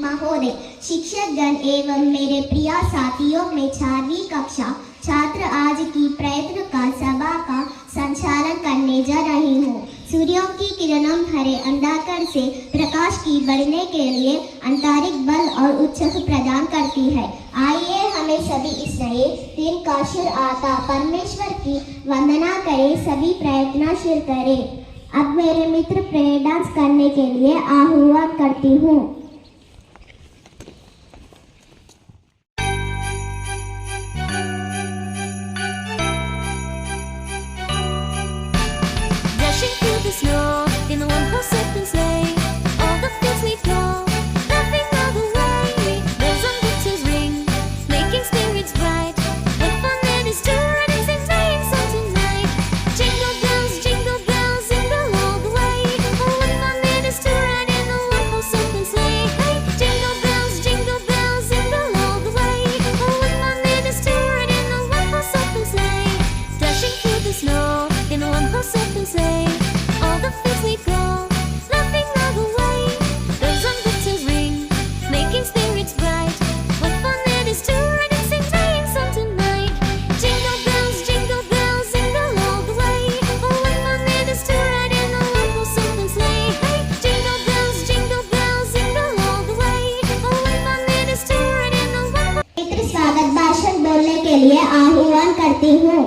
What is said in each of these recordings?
महोदय, शिक्षकगण एवं मेरे प्रिय साथियों, में 4वीं कक्षा छात्र आज की प्रयत्न का सभा का संचालन करने जा रही हूँ। सूर्यों की किरणों भरे अंधकार से प्रकाश की बढ़ने के लिए आंतरिक बल और उत्साह प्रदान करती है। आइए हमें सभी इस नए दिन का शुरू आता परमेश्वर की वंदना करें, सभी प्रयत्नशील करें। अब मेरे मित्र प्रे डांस करने के लिए आह्वान करती हूँ। Snow in the one-horse open sleigh, all the fields we go, laughing all the way. Bells on winter's ring, making spirits bright. What fun it is to ride and sing sleigh song tonight! Jingle bells, jingle all the way. Oh, what fun it is to ride in the one-horse open sleigh! Hey, jingle bells, all the way. Oh, what fun it is to ride in the one-horse open sleigh! Dashing through the snow in the one-horse open sleigh. All the fields we go, laughing all the way. Bells on winter's ring, making spirits bright. What fun it is to ride and sing sleigh song tonight! Jingle bells, all the way. Oh, what fun it is to ride in a one-horse open sleigh! Hey, jingle bells, all the way. Oh, what fun it is to ride in a one-horse. मित्र स्वागत भाषण बोलने के लिए आह्वान करती हूँ।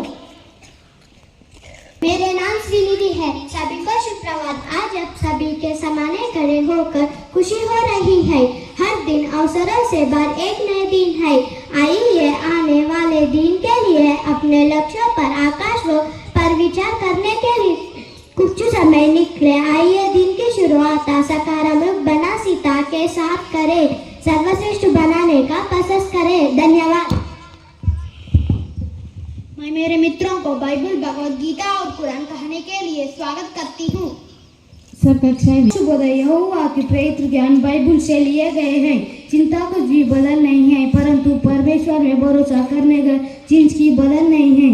मेरे नाम श्रीनिधि है। सभी को सुप्रभात। आज आप सभी के सामने खड़े होकर खुशी हो रही है। हर दिन अवसरों से भर एक नए दिन है। आइए आने वाले दिन के लिए अपने लक्ष्यों पर आकाश पर विचार करने के लिए कुछ समय निकले। आइए दिन की शुरुआत सकारात्मक बनसिता के साथ करें। सर्वश्रेष्ठ बनाने का प्रयास करें। धन्यवाद। मैं मेरे मित्रों को बाइबल, भगवद गीता और कुरान कहने के लिए स्वागत करती हूँ। सब कक्षाएं शुभोदय। यहोवा के पवित्र ज्ञान बाइबल से लिए गए हैं। चिंता कुछ भी बदल नहीं है, परंतु परमेश्वर में भरोसा करने का चीज की बदल नहीं है।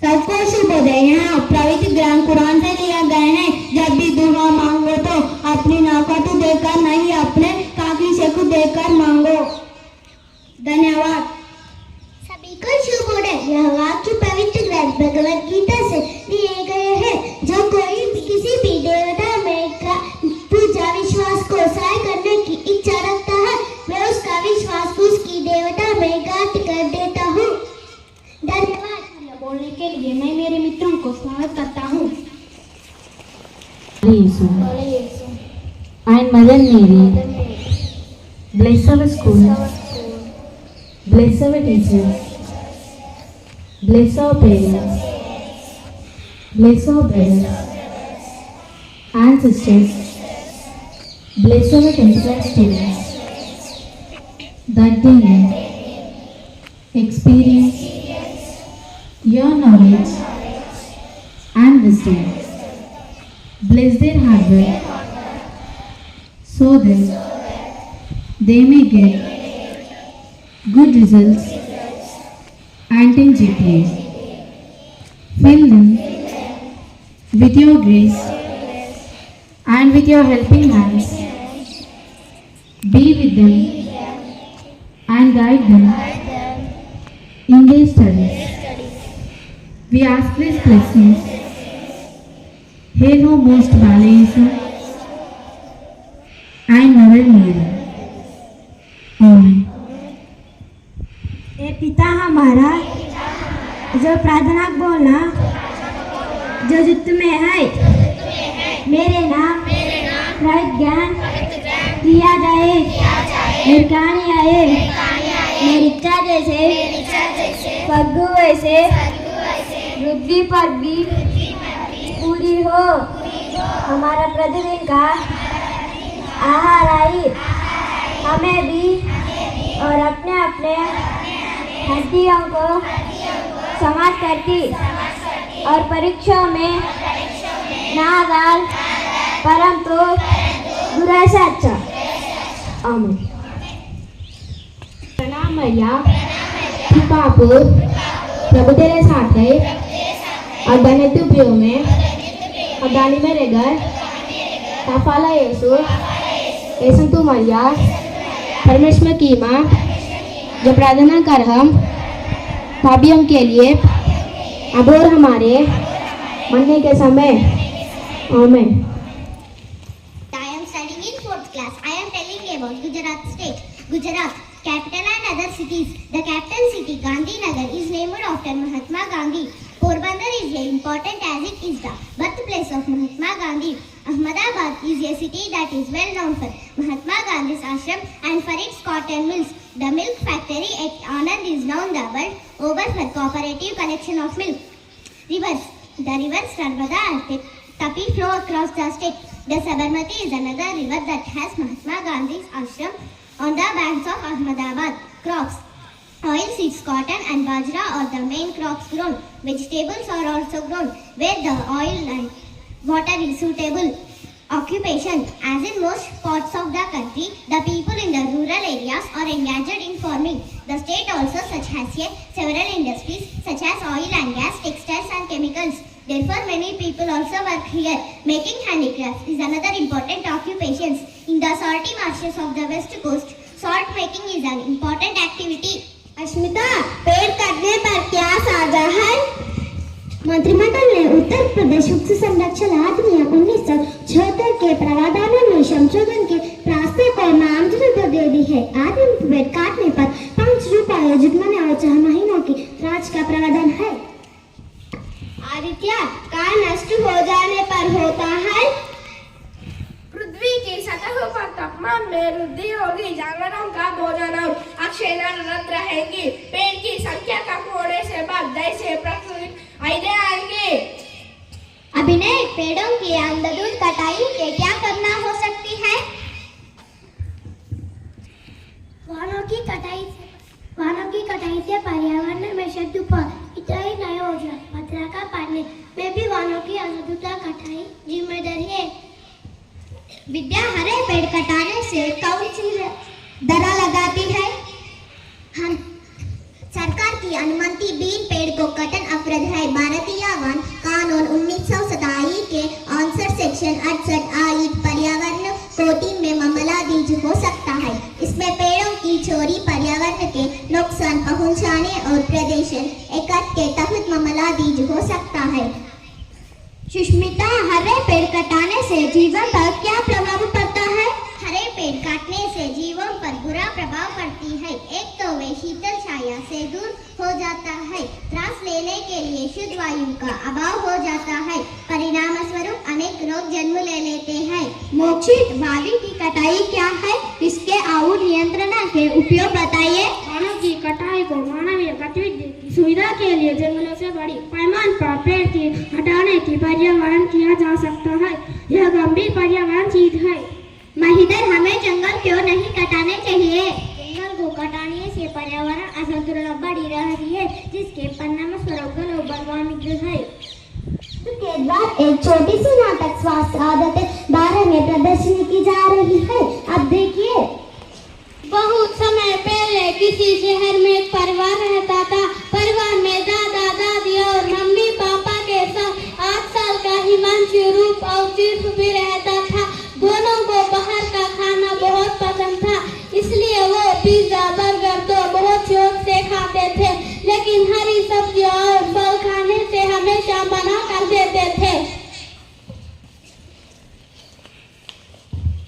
सबको शुभोदय। यहाँ पवित्र ज्ञान कुरान से लिए गए हैं। जब भी दुआ मांगो तो अपनी नाकत देकर नहीं, अपने काकी से को देकर मांगो। धन्यवाद। सभी को शुभोदय। यह वाक्य पवित्र ग्रंथ भगवद गीता से लिए गए हैं। जो कोई किसी भी देवता में पूजा विश्वास को सहाय करने की इच्छा रखता है, मैं उसका विश्वास उसकी देवता में घात कर देता हूँ। धन्यवाद। बोलने के लिए मैं मेरे मित्रों को स्वागत करता हूँ। And Mother Mary, bless our school, bless our teachers, bless our parents, bless our brothers and sisters, bless our 10th class students, that they may experience your knowledge and wisdom. Bless their hard work so that they may get good results and 10 GPA. Fill them with your grace and with your helping hands. Be with them and guide them in their studies. We ask these blessings. Hail, O most Balaisa and Mother Mary. Amen. ए पिता हमारा जो प्रार्थना बोलना जो युद्ध में है, मेरे नाम प्रवित्र ज्ञान किया जाए, मेरी कहानी आए, मेरी इच्छा जैसे पग्गू वैसे रुद्धि पर भी पूरी हो। हमारा प्रतिदिन का आहार आई हमें भी और अपने अपने हड्डियों को समाज करती और परीक्षा में ना डाल, परंतु बुरा से अच्छा। आमीन। प्रणाम मैया, बापू, प्रभु तेरे साथ है और बने तू प्रियो में और डाली मेरे घर काफाला यीशु यीशु तू मरिया परमेश्वर की माँ जो प्रार्थना कर हम पापियों के लिए अब और हमारे मरने के समय आमीन। I am studying in 4th class. I am telling about Gujarat state. Gujarat, capital and other cities. The capital city, Gandhinagar, is named after Mahatma Gandhi. Porbandar is important as it is the birthplace of Mahatma Gandhi. Ahmedabad is a city that is well known for Mahatma Gandhi's ashram and for its cotton mills. The milk factory at Anand is known the world over for cooperative collection of milk. Rivers. The rivers Narmada and Tapi flow across the state. The Sabarmati is another river that has Mahatma Gandhi's ashram on the banks of Ahmedabad. Crops. Oilseeds, cotton and bajra are the main crops grown. Vegetables are also grown where the oil and water is suitable. Occupation. As in most parts of the country, the people in the rural areas are engaged in farming. The state also such has several industries such as oil and gas, textiles and chemicals. Therefore, many people also work here. Making handicrafts is another important occupation. In the salty marshes of the west coast, salt making is an important activity. Ashmita, पेड़ काटने पर क्या साजा है? मंत्रिमंडल ने उत्तर प्रदेश वृक्ष संरक्षण अधिनियम 1976 के प्रावधानों में संशोधन के प्रस्ताव को नामंजूरी दे दी है। आदिम पेड़ काटने पर 5 रुपये जुर्माना और 6 महीनों की राज का प्रावधान है। आदित्य, का नष्ट हो जाने पर होता है? पृथ्वी की सतह पर तापमान में वृद्धि होगी, जानवरों का भोजन और अक्षय रत रहेंगी, पेड़ की संख्या कम होने से बाद जैसे प्राकृतिक आइडिया आएंगे। अभिनय, पेड़ों की अंधाधुंध कटाई के क्या करना हो सकती है? वाहनों की कटाई से पर्यावरण में शुद्ध इतना ही नहीं हो जाए, मात्रा का पानी में भी वाहनों की अंधाधुंध कटाई जिम्मेदारी है। विद्या, हरे पेड़ कटाने से कौन सी दरा लगाती है? हम सरकार की अनुमति बिन पेड़ को कटन अपराध है। भारतीय वन कानून 1927 के 59 सेक्शन 68 आयु पर्यावरण कोटि में मामला दर्ज हो सकता है। इसमें पेड़ों की चोरी, पर्यावरण के नुकसान पहुंचाने और प्रदूषण एकट के तहत मामला दर्ज हो सकता है। सुष्मिता, हरे पेड़ कटाने से जीवन पर क्या प्रभाव पड़ता है? हरे पेड़ काटने से जीवों पर बुरा प्रभाव पड़ती है। एक तो वे शीतल छाया से दूर हो जाता है, सांस लेने के लिए शुद्ध वायु का अभाव हो जाता है, परिणाम स्वरूप अनेक रोग जन्म ले लेते हैं। मोक्षित, वादी की कटाई क्या है? इसके और नियंत्रण के उपाय बताइए। वाहनों की कटाई को मानवीय गतिविधि की सुविधा के लिए जंगलों से बड़ी पैमाने पर पेड़ की हटाने की पर्यावरण किया जा सकता है। यह गंभीर पर्यावरण चीज है। महिंदर, हमें जंगल क्यों नहीं कटाने चाहिए? जंगल को कटाने से पर्यावरण असंतुलन बढ़ी रही है, जिसके परिणाम स्वरूप ग्लोबल वार्मिंग है। के बाद एक छोटी सी नाटक स्वास्थ्य आदतें बारे में प्रदर्शनी की जा रही है। अब देखिए। बहुत समय पहले किसी शहर में एक परिवार रहता था। परिवार में दादा दादी और मम्मी पापा के साथ 8 साल का हिमांशु, रूप और तीर्थ भी रहता था। दोनों को बाहर का खाना बहुत पसंद था, इसलिए वो पिज्जा बर्गर तो बहुत शौक से खाते थे, लेकिन हरी सब्जियां और फल खाने से हमेशा मना कर देते थे।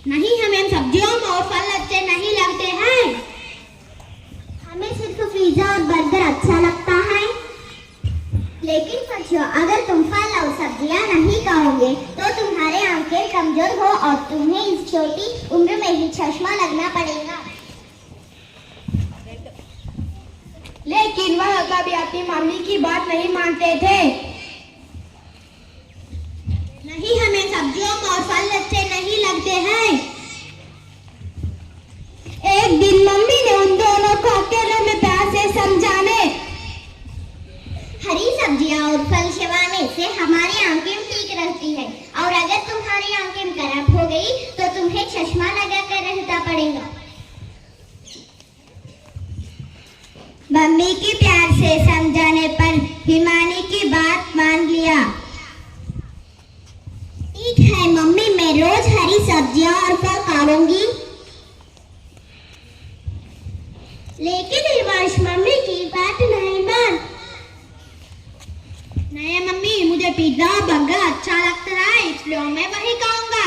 नहीं, हमें सब्जियों और फल अच्छे नहीं लगते हैं। हमें सिर्फ पिज्जा और बर्गर अच्छा लगता है। लेकिन बच्चों, अगर तुम फल और सब्जियां नहीं खाओगे तो तुम्हारे आंखें कमजोर हो और तुम्हें इस छोटी उम्र में ही चश्मा लगना पड़ेगा। लेकिन वह कभी अपनी मम्मी की बात नहीं मानते थे। नहीं, हमें सब्जियों और फल अच्छे नहीं लगते हैं। एक दिन मम्मी ने उन दोनों को अकेले में प्यार से समझाने, हरी सब्जियां और फल सेवाने से हमारी आंखें ठीक रहती है, और अगर तुम्हारी आंखें खराब हो गई तो तुम्हें चश्मा लगाकर रहना पड़ेगा। मम्मी की प्यार से समझाने पर हिमानी की बात मान लिया। ठीक है मम्मी, रोज हरी सब्जियां और फल खाऊंगी। लेकिन हिमांश मम्मी की बात नहीं मान। नहीं मम्मी, मुझे पिज्जा बर्गर अच्छा लगता है, इसलिए मैं वही खाऊंगा।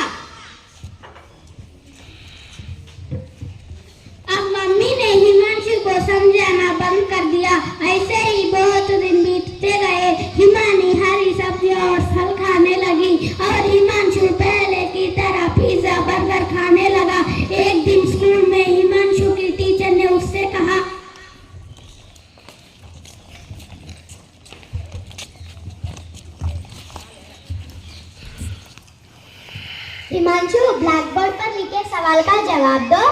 अब मम्मी ने हिमांशु को समझाना बंद कर दिया। ऐसे ही बहुत दिन बीतते गए। हिमानी हरी सब्जियां और फल खाने लगी और हिमांशु पहले की तरह पिज्जा बर्गर खाने लगा। एक दिन स्कूल में हिमांशु की टीचर ने उससे कहा, हिमांशु, ब्लैक बोर्ड पर लिखे सवाल का जवाब दो।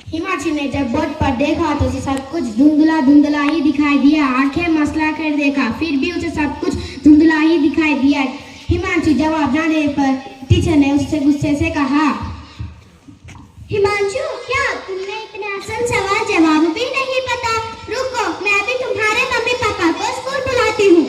हिमांशु ने जब बोर्ड पर देखा तो उसे सब कुछ धुंधला धुंधला ही दिखाई दिया। आंखें मसला कर देखा, फिर भी उसे सब कुछ धुंधला ही दिखाई दिया। हिमांशु जवाब न देने पर टीचर ने उससे गुस्से से कहा, हिमांशु, क्या तुमने इतने आसान सवाल जवाब भी नहीं पता? रुको, मैं अभी तुम्हारे मम्मी पापा को स्कूल बुलाती हूँ।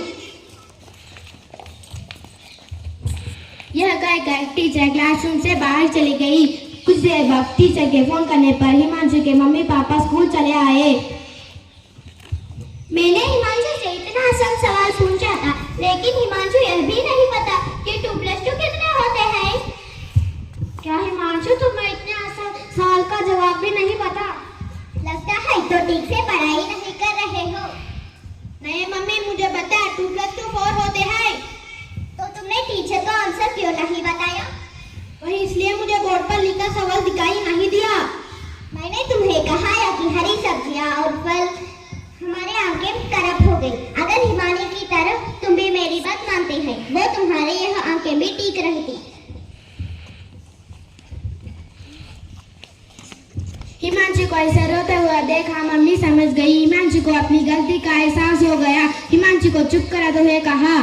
यह कहकर टीचर क्लासरूम से बाहर चली गई। कुछ देर बाद टीचर के फोन करने पर हिमांशु के मम्मी पापा स्कूल चले आए। मैंने हिमांशु से इतना आसान सवाल पूछा था, लेकिन हिमांशु यह भी नहीं पता कि 2 + 2 कितने होते हैं। क्या हिमांशु, तुम्हें इतने आसान सवाल का जवाब भी नहीं पता? लगता है तो ठीक से पढ़ाई नहीं कर रहे हो। नहीं मम्मी, मुझे बता 2 + 2 4 होते हैं। तो तुमने टीचर को आंसर क्यों नहीं बताया? वही इसलिए मुझे बोर्ड पर लिखा सवाल दिखाई नहीं दिया। मैंने तुम्हें कहा कि हरी सब्जियां और फल हमारे आंखें खराब हो गई। अगर हिमानी की तरफ तुम भी मेरी बात मानते हैं, वो तुम्हारे यह आंखें भी ठीक रहती। हिमांशु को ऐसे रोते हुए देखा मम्मी समझ गई। हिमांशु को अपनी गलती का एहसास हो गया। हिमांशु को चुप कराते हुए कहा,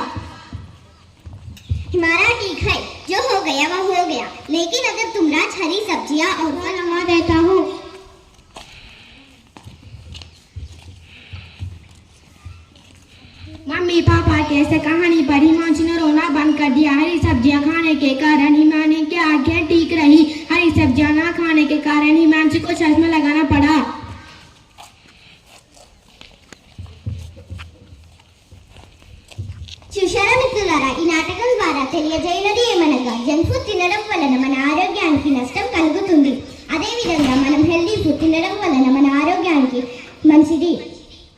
हिमारा ठीक है, जो हो गया वो हो गया, लेकिन अगर तुम राज हरी सब्जियां और फल लगा देता हूँ। मम्मी पापा के ऐसे कहानी पर हिमांशु ने रोना बंद कर दिया। हरी सब्जियां खाने के कारण हिमानी की आंखें ठीक रही। हरी सब्जियां ना खाने के कारण हिमांशु को चश्मा लगाना पड़ा। చూశారా మిత్రులారా, ఈ నాటకం ద్వారా తెలియజేయనది ఏమనగా జంక్ ఫుడ్ తినడం వలన మన ఆరోగ్యానికి నష్టం కలుగుతుంది. అదేవిధంగా మనం హెల్దీ ఫుడ్ తినడం వలన మన ఆరోగ్యానికి మంచిది.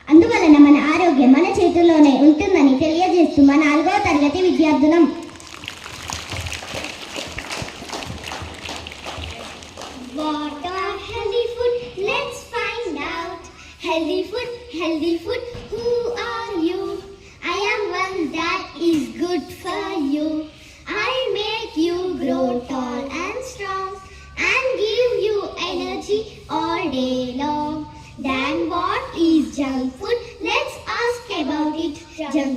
అందువలన మన ఆరోగ్యం మన చేతుల్లోనే ఉంటుందని తెలియజేస్తూ మన 4వ తరగతి విద్యార్థులం. What are healthy food? Let's find out. Healthy food, who are you? I am one that is good for you. I make you grow tall and strong and give you energy all day long. Then what is junk food? Let's ask about it. Junk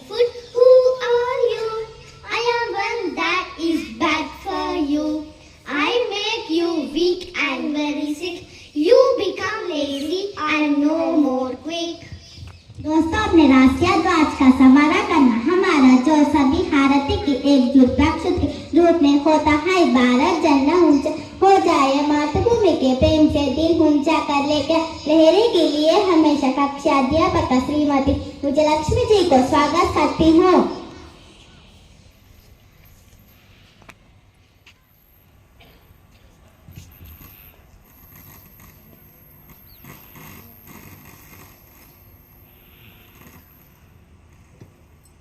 food, who are you? I am one that is bad for you. I make you weak and very sick. You become lazy and no more quick. दोस्तों, अपने राष्ट्रीय ध्वज का संवारा करना हमारा जो सभी भारतीय की एकजुट प्रक्षुत रूप में होता है। भारत जन ऊंचा हो जाए, मातृभूमि के प्रेम से दिल ऊंचा कर लेकर लहरे के लिए हमेशा कक्षा अध्यापक श्रीमती विजयलक्ष्मी जी को स्वागत करती हूँ।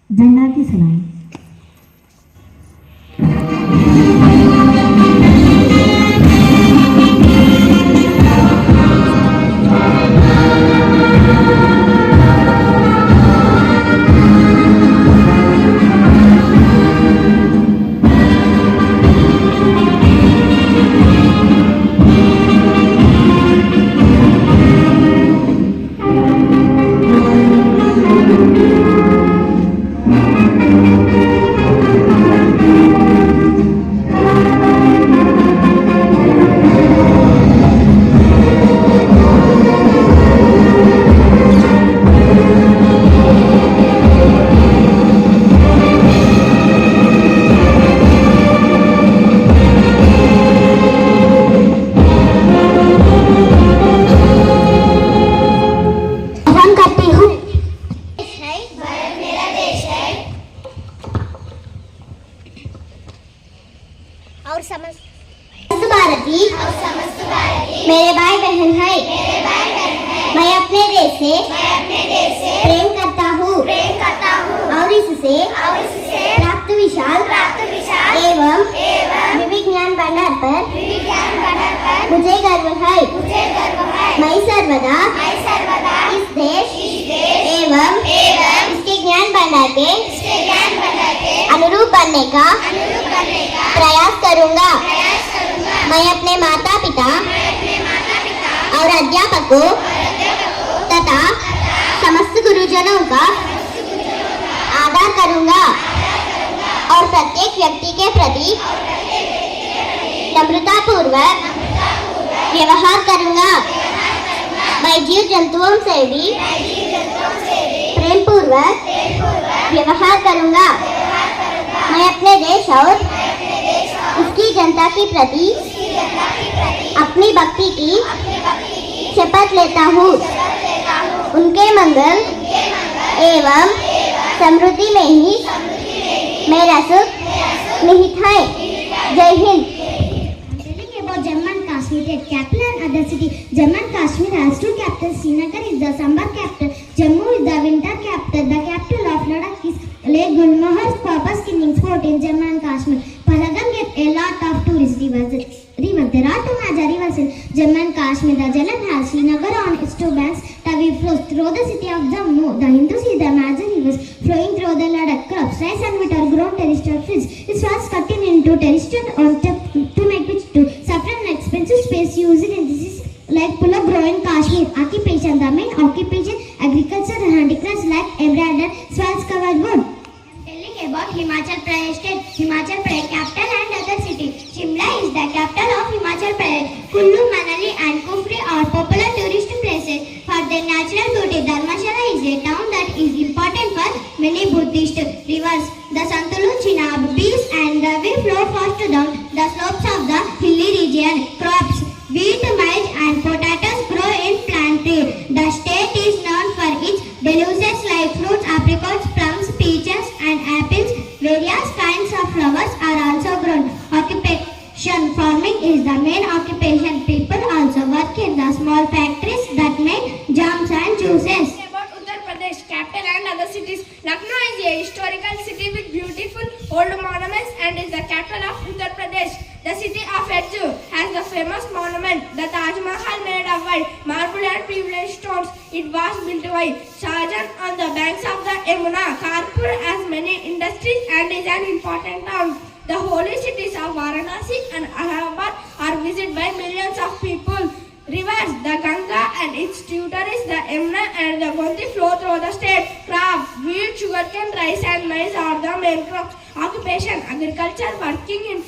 झंडा की सलामी। और समस्त भारती मेरे भाई बहन है। मैं अपने देश से प्रेम करता हूँ और इससे प्राप्त विशाल एवं विविध ज्ञान भंडार पर मुझे गर्व है। मैं सर्वदा इस देश एवं इसके ज्ञान भंडार के अनुरूप बनने का प्रयास करूँगा। मैं अपने माता पिता और अध्यापकों तथा समस्त गुरुजनों का आदर करूँगा और प्रत्येक व्यक्ति के प्रति नम्रतापूर्वक व्यवहार करूँगा। मैं जीव जंतुओं से भी प्रेम पूर्वक व्यवहार करूँगा। मैं अपने देश और उसकी जनता के प्रति अपनी भक्ति की शपथ लेता हूँ। उनके मंगल एवं समृद्धि में ही मेरा सुख निहित है। जय Hind. About Jammu and Kashmir, the capital and other city. Jammu and Kashmir has two capitals. Srinagar is the summer capital. Jammu is the winter capital. The capital of Ladakh is Lake Gulmohar's purpose skiing sport in Jammu and Kashmir. Pahalgam gets a lot of tourist rivers. There are two major rivers in Jammu and Kashmir. The Jhelum has Srinagar on its two banks. Tavi flows through the city of Jammu. The Indus is the major rivers flowing through the Ladakh. Crops, rice and wheat are grown terrestrial fields. It was cut into terrestrial on to make which to saffron and expensive space used in this is like pulao growing Kashmir. Occupation, the main occupation agriculture and handicrafts like embroidered swans covered wood. Telling about Himachal Pradesh state. Himachal Pradesh capital and other cities. Shimla is the capital of Himachal Pradesh. Kullu, Manali and Kufri are popular tourist places for their natural beauty. Dharmshala is a town that is important for many Buddhist rivers. The Santulu, Chenab, Bees and Ravi flow fast down the slopes of the hilly region. Crops, wheat, maize and potatoes grow in plenty. The state is known for its delicacies like fruits, apricots, plums, peaches and apples. Various kinds of flowers are also grown. Occupation, farming is the main occupation. People also work in the small factories that make jams and juices. About Uttar Pradesh, capital and other cities. Lucknow is a historical city with beautiful old monuments and is the capital of Uttar Pradesh. The city of Edju has the famous monument, the Taj Mahal, made of white marble and precious stones. It was built by Shahjahan on the banks of the Yamuna. Kanpur has many industries and is an important town. The holy cities of Varanasi and Allahabad are visited by millions of people. Rivers, the Ganga and its tributaries, the Yamuna and the Gonti flow through the state. Crops, wheat, sugarcane, rice and maize are the main crops. Occupation, agriculture, working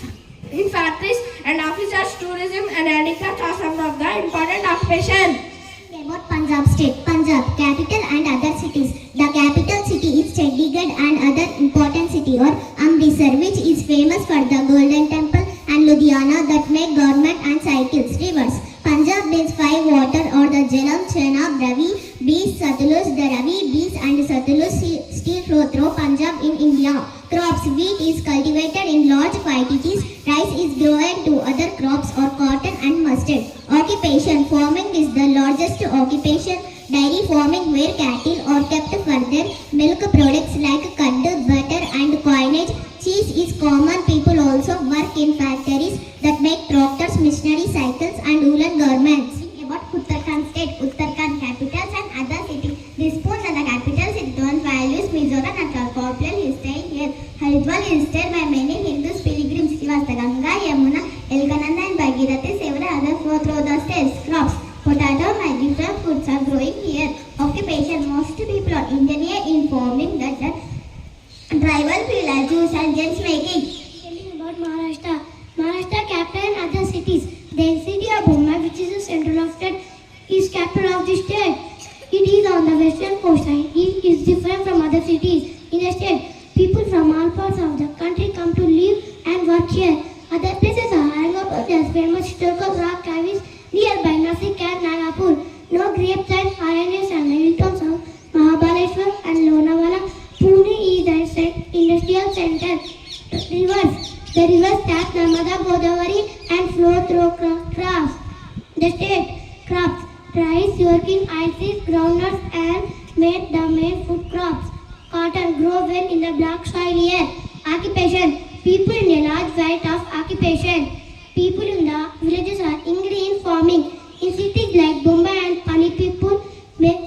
in factories and officers, tourism and handicrafts are some of the important occupations. About Punjab state. Punjab, capital and other cities. The capital city is Chandigarh and other important city or Amritsar, which is famous for the Golden Temple, and Ludhiana that make government and cycles. Rivers. Punjab means five water or the Jhelum, Chenab, Ravi, Bees, Satluj. The Ravi, Bees and Satluj still flow through Punjab in India. Crops. Wheat is cultivated in large quantities. Rice is grown to other crops or cotton and mustard. Occupation. Farming is the largest occupation. Dairy farming where cattle are kept for their milk products like curd, butter and coinage. Cheese is common. People also work in factories that make tractors, machinery, cycles and woolen garments. About Uttarakhand state, Uttarakhand capitals and other cities. Dispose of the capital city, Don values Mizoram and popular is staying here. Haridwar is stayed by many Hindus pilgrims. Rivers, the Ganga, Yamuna, Elkananda and Bhagirathi, several other flow through the states. Crops, potato and different foods are growing here. Occupation, most people are engineer in farming that tribal village, juice and gems making. Telling about Maharashtra. Maharashtra capital and other cities. The city of Mumbai, which is the central of state, is capital of the state. It is on the western coastline. It is different from other cities in the state. People from all parts of the country come to live and work here. Other places are Aurangabad, famous historical rock caves nearby Nasik and Nagapur. No grave sites, RNS and hilltops of Mahabaleshwar and Lonavala. Pune is the industrial center. Rivers. The rivers tap Narmada, Godavari and flow through crops. The state crops rice, sugarcane, oilseeds, groundnuts and made the main food crops. Cotton grow well in the black soil here. Occupation. People in a large variety of occupation. People in the villages are engaged in farming. In cities like Bombay and Pune, people make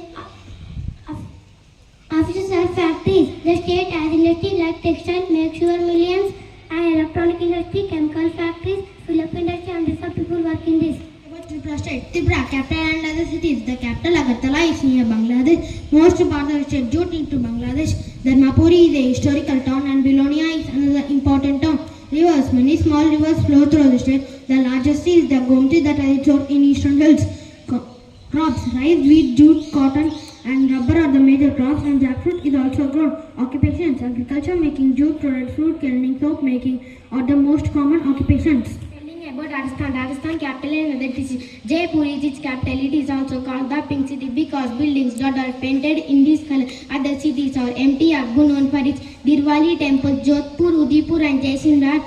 offices and factories. The state has industries like textile, make sugar millions, and electronic industry, chemical factories, film industry, and different people work in this. Tripura state. Tripura capital and other cities. The capital Agartala is near Bangladesh. Most part of the state jut into Bangladesh. Dharmapuri is a historical town and Bilonia is another important town. Rivers. Many small rivers flow through the state. The largest is the Gomti that has its source in eastern hills. Crops. Rice, wheat, jute, cotton and rubber are the major crops, and jackfruit is also grown. Occupations. Agriculture, making jute products, fruit canning, soap making are the most common occupations. About Rajasthan capital and other cities. Jaipur is its capital. It is also called the Pink City because buildings that are painted in this color. Other cities are empty. Akbu known for its Dirwali temple, Jodhpur, Udaipur and Jaisalmer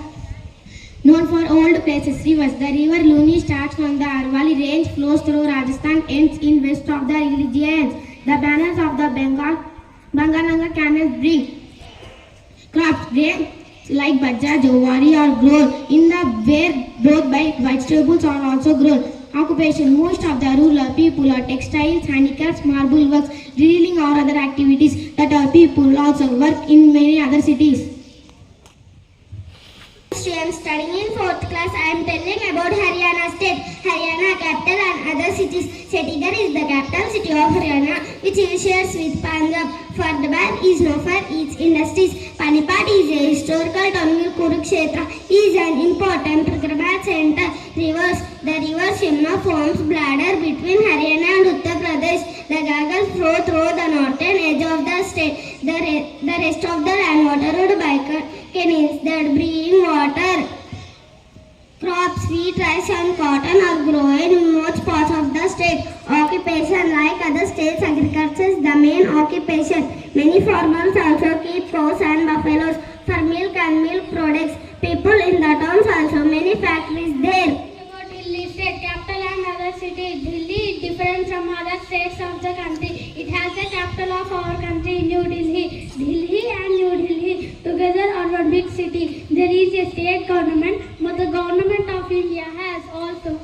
known for old places. Rivers. The river Luni starts from the Arwali range, flows through Rajasthan, ends in west of the regions. The banners of the Bangalanga canals bring crops. Grain like bajra, jowari are grown in the where both by vegetables are also grown. Occupation. Most of the rural people are textiles, handicrafts, marble works, drilling or other activities that our people also work in many other cities. I am studying in 4th class. I am telling about Haryana state. Haryana capital and other cities. Chandigarh is the capital city of Haryana, which is shares with Punjab. Fardabad is known for its industries. Panipat is a historical town. Kurukshetra is an important pilgrimage center. Rivers. The river Shimna forms bladder between Haryana and Uttar Pradesh. The Gagal flow through the northern edge of the state. The rest of the land watered by canals that bring water. Crops, wheat, rice and cotton are grown in most parts of the state. Occupation. Like other states, agriculture is the main occupation. Many farmers also keep cows and buffaloes for milk and milk products. People in the towns also many factories there. Delhi state capital and other cities. Delhi is different from other states of the country. It has the capital of our country, New Delhi. Delhi and New Delhi together are one big city. There is a state government, but the government of India has also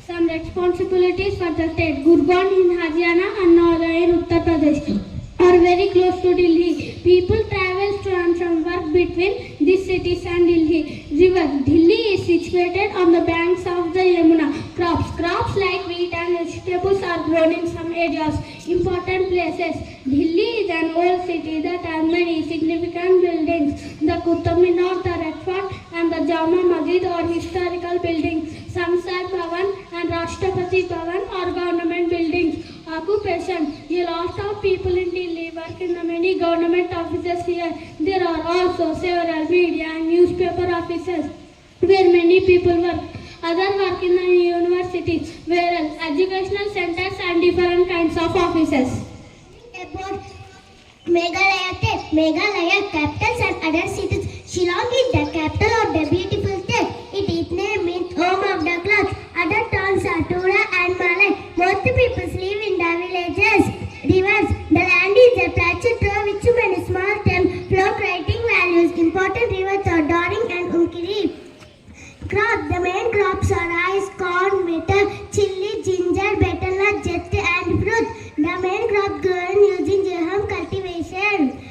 some responsibilities for the state. Gurgaon in Haryana and Noida in Uttar Pradesh are very close to Delhi. People travel to and from work between these cities and Delhi. River. Delhi is situated on the banks of the Yamuna. Crops. Crops like wheat and vegetables are grown in some areas. Important places. Delhi is an old city that has many significant buildings. The Qutub Minar, the Red Fort and the Jama Masjid are historical buildings. Samsad Bhavan and Rashtrapati Bhavan are government buildings. Occupation. A lot of people in Delhi work in the many government offices here. There are also several media and newspaper offices where many people work. Other work in the universities, whereas educational centers and different kinds of offices. About Meghalaya state. Meghalaya capitals and other cities. Shillong is the capital of the beautiful state. Its name means home of the clouds. Other towns are Tura and Malay. Most people live in the villages. Rivers. The land is a plateau through which many small streams flow creating values. Important rivers are Doring and Unkiri. Crops. The main crops are rice, corn, maize, chili, ginger, betel, jet and fruit. The main crop grown using Jeham cultivation.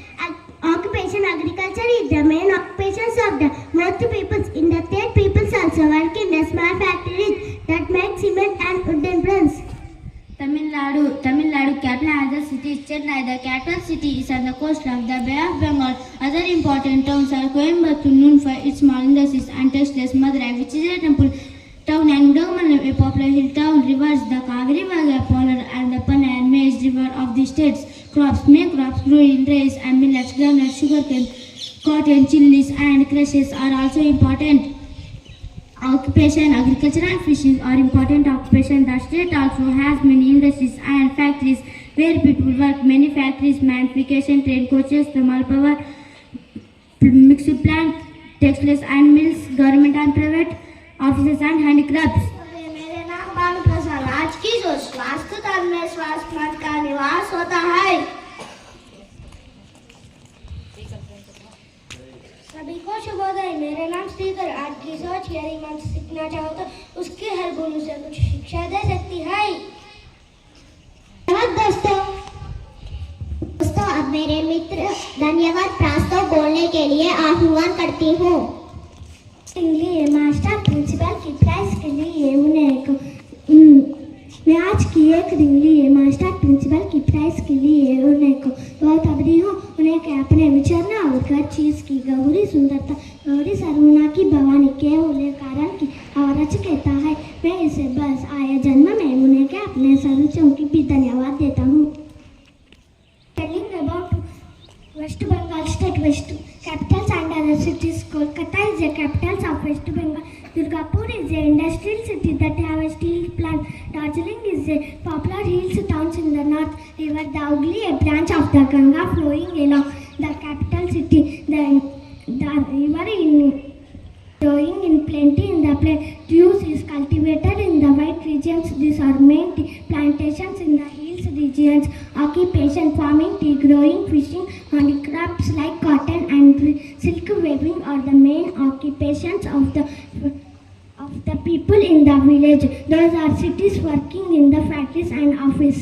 Occupation. Agriculture is the main occupations of the most peoples in the state. Peoples also work in the small factories that make cement and wooden planks. Tamil Nadu capital and the city is Chennai. The capital city is on the coast of the Bay of Bengal. Other important towns are Coimbatore, known for its small industries, and textiles, Madurai, which is a temple town, and Udagamandam, a popular hill town. Rivers. The Kaveri, Polar and the Panna and Maize river of the states. Crops. Main crops grown in rice and millets, groundnuts, sugarcane, cotton, chilies and crushes are also important. Occupation. Agriculture and fishing are important occupation. The state also has many industries and factories where people work. Many factories, manufacturing, train coaches, thermal power, mixed plant, textiles and mills, government and private offices and handicrafts. मेरे नाम बाल प्रसाद। आज की जो स्वास्थ्य तंत्र में स्वास्थ्य मंच का निवास होता है। सभी को शुभोदय। मेरा नाम श्रीधर। आज की सोच यदि मन सीखना चाहो तो उसकी हर भूल से कुछ शिक्षा दे सकती है। दोस्तों अब मेरे मित्र धन्यवाद प्रस्ताव बोलने के लिए आह्वान करती हूँ। लिए मास्टर प्रिंसिपल की प्राइज के लिए मैं आज की एक दिन लिए मास्टर प्रिंसिपल की प्राइज के लिए उन्हें को बहुत आभारी हूँ। उन्हें के अपने विचारना और हर चीज की गौरी सुंदरता गौरी सरुणा की भवानी के होने कारण की आवाज कहता है। मैं इसे बस आया जन्म में उन्हें के अपने सदस्यों की भी धन्यवाद देता हूँ। Telling about West Bengal state, West capitals and other cities. Kolkata is the capital of West Bengal. Durgapur is the industrial city that have a steel plant. Darjeeling is a popular hills towns in the north. River Daugli, a branch of the Ganga flowing along the capital city. The river flowing in plenty in the plain. Juice is cultivated in the white regions. These are main tea plantations in the hills regions. Occupation: farming, tea growing, fishing, handicrafts like cotton and silk weaving are the main occupations of the people in the village. Those are cities working in the factories and office.